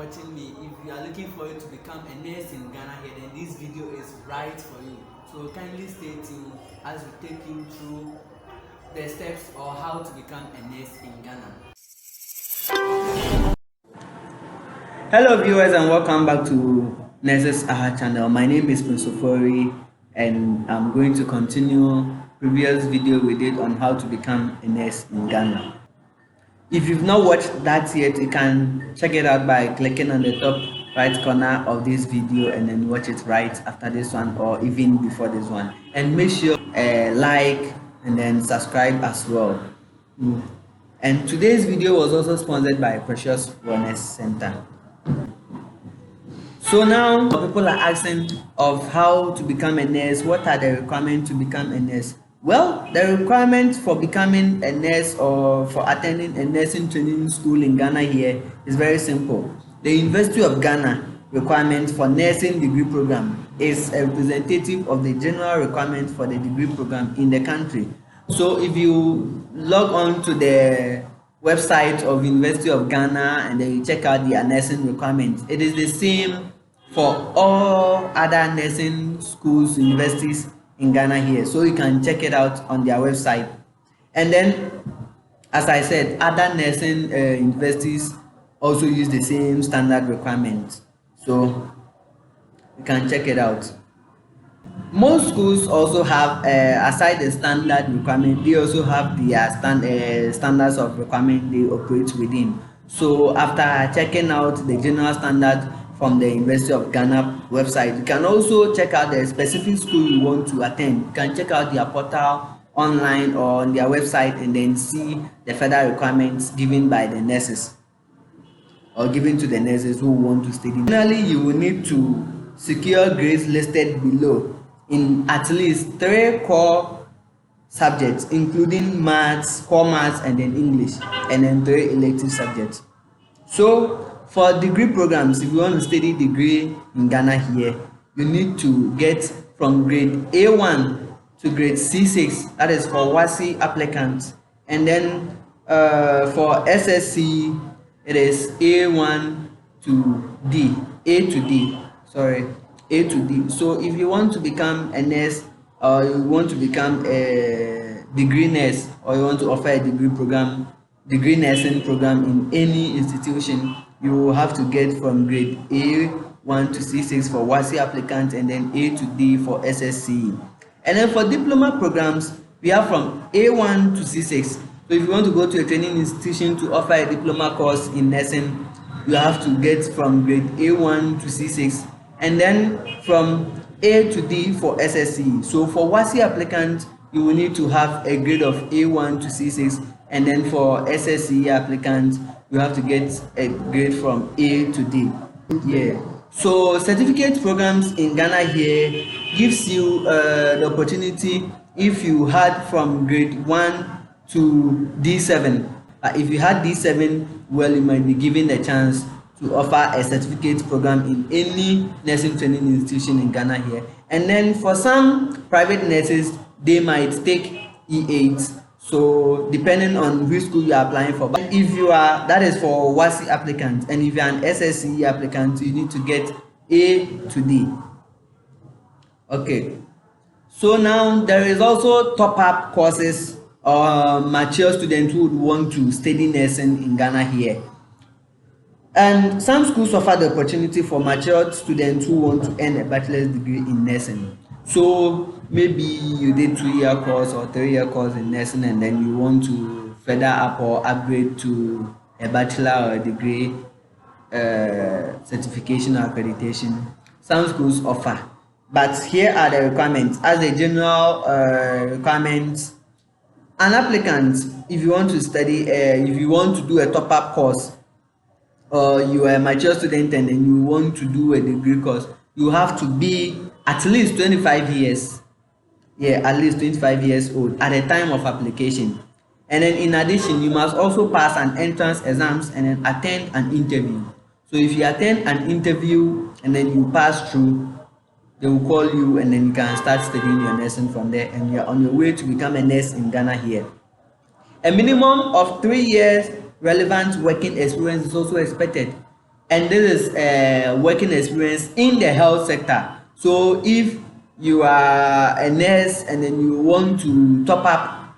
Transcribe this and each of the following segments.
watching me. If you are looking for it to become a nurse in Ghana here, then this video is right for you. So kindly stay tuned as we take you through the steps or how to become a nurse in Ghana. Hello viewers and welcome back to Nurses Aha channel. My name is Prince Ofori and I'm going to continue previous video we did on how to become a nurse in Ghana. If you've not watched that yet, you can check it out by clicking on the top right corner of this video and then watch it right after this one or even before this one, and make sure like and then subscribe as well. And today's video was also sponsored by Precious Wellness Center. So now people are asking of how to become a nurse. What are the requirements to become a nurse? Well, the requirement for becoming a nurse or for attending a nursing training school in Ghana here is very simple. The University of Ghana requirement for nursing degree program is a representative of the general requirement for the degree program in the country. So if you log on to the website of University of Ghana and then you check out their nursing requirements, it is the same for all other nursing schools, universities in Ghana here. So you can check it out on their website. And then, as I said, other nursing universities also use the same standard requirements. So you can check it out. Most schools also have, aside the standard requirement, they also have their standards of requirement they operate within. So after checking out the general standard from the University of Ghana website, you can also check out the specific school you want to attend. You can check out their portal online or on their website and then see the further requirements given by the nurses or given to the nurses who want to study. Finally, you will need to secure grades listed below in at least 3 core subjects, including maths, core maths, and then English, and then 3 elective subjects. So for degree programs, if you want to study degree in Ghana here, you need to get from grade A1 to grade C6, that is for WASI applicants, and then for SSC it is A1 to D, A to D. So if you want to become a nurse or you want to become a degree nurse or you want to offer a degree nursing program in any institution, you will have to get from grade A1 to C6 for WASI applicants and then A to D for SSC. And then for diploma programs, we have from A1 to C6. So if you want to go to a training institution to offer a diploma course in nursing, you have to get from grade A1 to C6 and then from A to D for SSC. So for WASI applicants, you will need to have a grade of A1 to C6, and then for SSC applicants, you have to get a grade from A to D. Yeah. So certificate programs in Ghana here gives you the opportunity if you had from grade 1 to D7. If you had D7, well, you might be given the chance to offer a certificate program in any nursing training institution in Ghana here. And then for some private nurses, they might take E8. So depending on which school you are applying for. But if you are, that is for WASI applicants, and if you are an SSC applicant, you need to get A to D. Okay. So now there is also top-up courses or mature students who would want to study nursing in Ghana here. And some schools offer the opportunity for matured students who want to earn a bachelor's degree in nursing. So maybe you did 2-year course or 3-year course in nursing and then you want to further up or upgrade to a bachelor or a degree certification or accreditation. Some schools offer. But here are the requirements. As a general requirements, an applicant, if you want to study, if you want to do a top-up course, or you are a mature student and then you want to do a degree course, you have to be at least 25 years. Yeah, at least 25 years old at the time of application. And then in addition, you must also pass an entrance exams and then attend an interview. So if you attend an interview and then you pass through, they will call you and then you can start studying your nursing from there and you're on your way to become a nurse in Ghana here. A minimum of 3 years relevant working experience is also expected. and this is working experience in the health sector. So if you are a nurse and then you want to top up,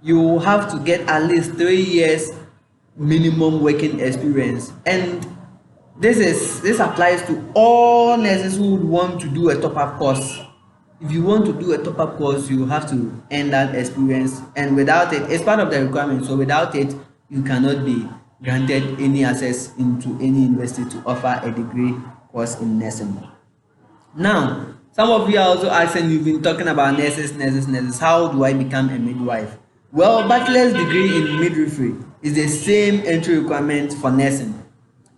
you have to get at least 3 years minimum working experience. And this applies to all nurses who would want to do a top up course. If you want to do a top up course, you have to earn that experience, and without it, it's part of the requirement. So without it, you cannot be granted any access into any university to offer a degree course in nursing. Now, some of you are also asking, you've been talking about nurses. How do I become a midwife? Well, bachelor's degree in midwifery is the same entry requirement for nursing.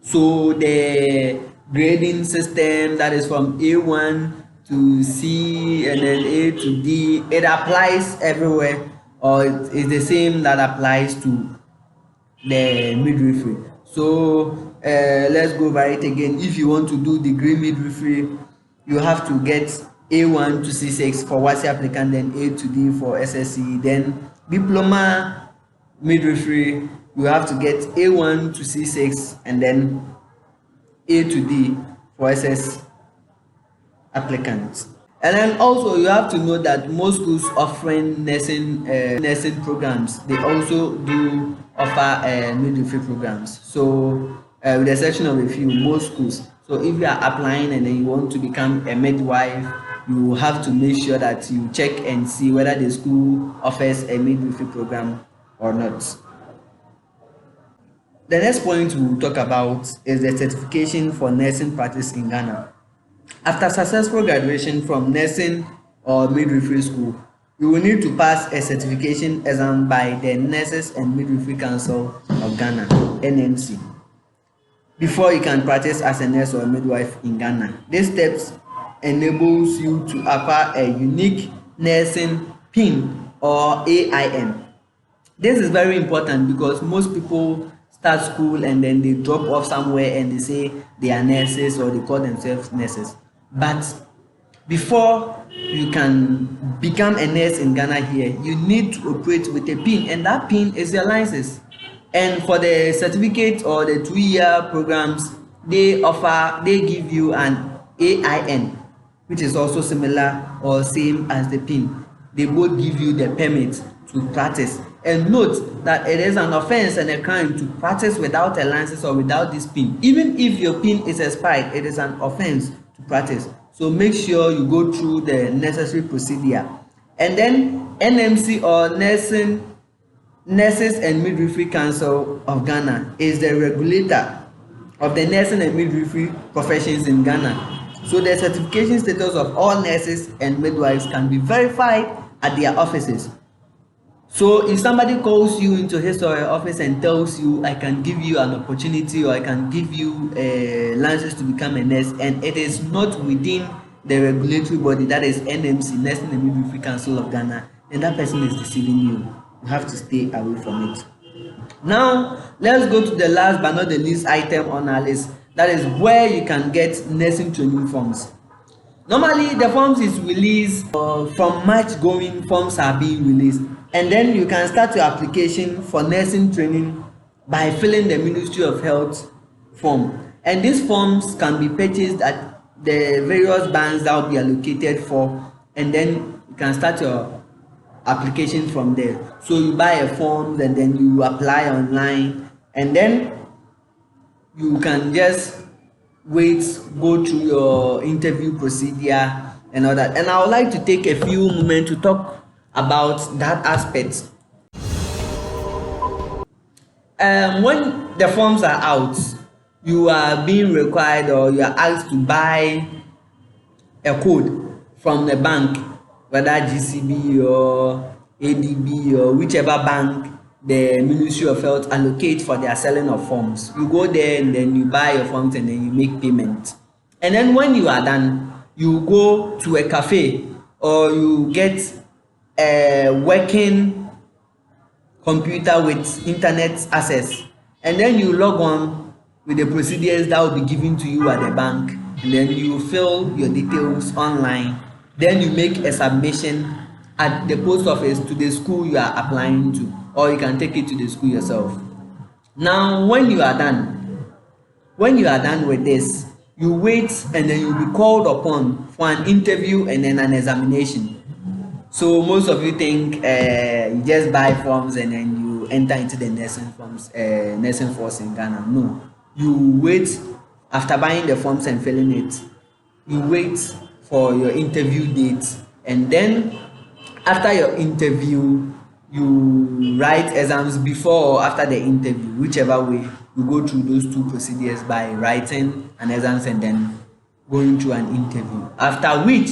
So the grading system, that is from A1 to C and then A to D, it applies everywhere, or it is the same that applies to the midwifery. So let's go over it again. If you want to do degree midwifery, you have to get A1 to C6 for WASI applicant, then A to D for SSC. Then diploma midwifery, you have to get A1 to C6 and then A to D for SS applicants. And then also you have to know that most schools offering nursing programs, they also do offer midwifery programs. So with the exception of a few, most schools. So if you are applying and then you want to become a midwife, you have to make sure that you check and see whether the school offers a midwifery program or not. The next point we'll talk about is the certification for nursing practice in Ghana. After successful graduation from nursing or midwifery school, you will need to pass a certification exam by the Nurses and Midwifery Council of Ghana, NMC, before you can practice as a nurse or a midwife in Ghana. These steps enables you to acquire a unique nursing PIN or AIN. This is very important because most people start school and then they drop off somewhere and they say they are nurses or they call themselves nurses. But before you can become a nurse in Ghana here, you need to operate with a PIN, and that PIN is your license. And for the certificate or the 2-year programs, they give you an AIN, which is also similar or same as the PIN. They both give you the permit to practice. And note that it is an offense and a crime to practice without a license or without this PIN. Even if your PIN is expired, it is an offense to practice. So make sure you go through the necessary procedure. And then NMC or Nurses and Midwifery Council of Ghana is the regulator of the nursing and midwifery professions in Ghana. So the certification status of all nurses and midwives can be verified at their offices. So if somebody calls you into his or her office and tells you, I can give you an opportunity or I can give you a license to become a nurse, and it is not within the regulatory body, that is NMC, Nursing and Midwifery Council of Ghana, then that person is deceiving you. You have to stay away from it. Now, let's go to the last but not the least item on our list. That is where you can get nursing training forms. Normally, the forms is released from March going, forms are being released. And then you can start your application for nursing training by filling the Ministry of Health form. And these forms can be purchased at the various banks that will be allocated for. And then you can start your application from there. So you buy a form and then you apply online. And then you can just wait, go through your interview procedure and all that. And I would like to take a few moments to talk about that aspect. When the forms are out, you are being required or you are asked to buy a code from the bank, whether GCB or ADB or whichever bank the Ministry of Health allocate for their selling of forms. You go there and then you buy your forms and then you make payment. And then when you are done, you go to a cafe or you get a working computer with internet access, and then you log on with the procedures that will be given to you at the bank, and then you fill your details online. Then you make a submission at the post office to the school you are applying to, or you can take it to the school yourself. Now when you are done, When you are done with this, you wait and then you'll be called upon for an interview and then an examination. So most of you think you just buy forms and then you enter into the nursing force in Ghana. No, you wait. After buying the forms and filling it, you wait for your interview date, and then after your interview you write exams before or after the interview, whichever way. You go through those two procedures by writing an exams and then going through an interview, after which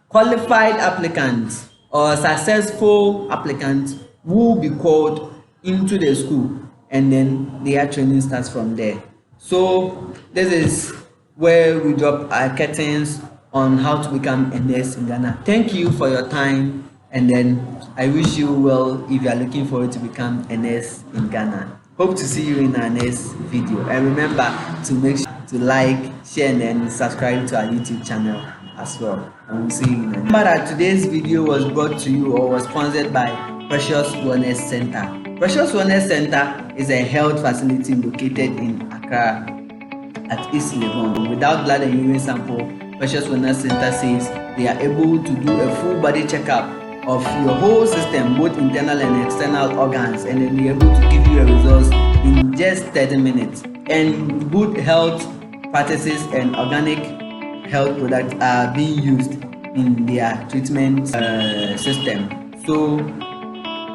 qualified applicants or successful applicants will be called into the school, and then their training starts from there. So this is where we drop our curtains on how to become a nurse in Ghana. Thank you for your time, and then I wish you well if you are looking forward to become a nurse in Ghana. Hope to see you in our next video, and remember to make sure to like, share, and then subscribe to our YouTube channel as well. And we'll see you in the next. Remember that today's video was brought to you or was sponsored by Precious Wellness Center. Precious Wellness Center is a health facility located in Accra at East Legon. Without blood and urine sample, Precious Wellness Center says they are able to do a full body checkup of your whole system, both internal and external organs, and then be able to give you a results in just 30 minutes. And good health practices and organic health products are being used in their treatment system. So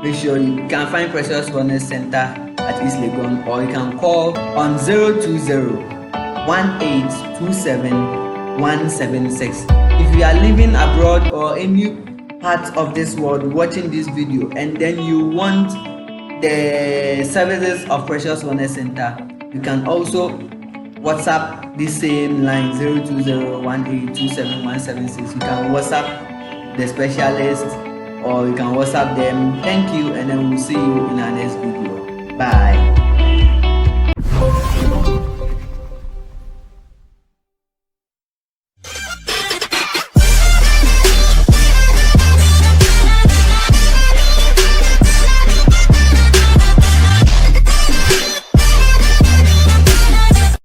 make sure you can find Precious Wellness Center at East Legon, or you can call on 020-1827-176. If you are living abroad or any part of this world watching this video and then you want the services of Precious Wellness Center, you can also WhatsApp this same line 020-1827-176. You can WhatsApp the specialist or you can WhatsApp them. Thank you, and then we'll see you in our next video. Bye.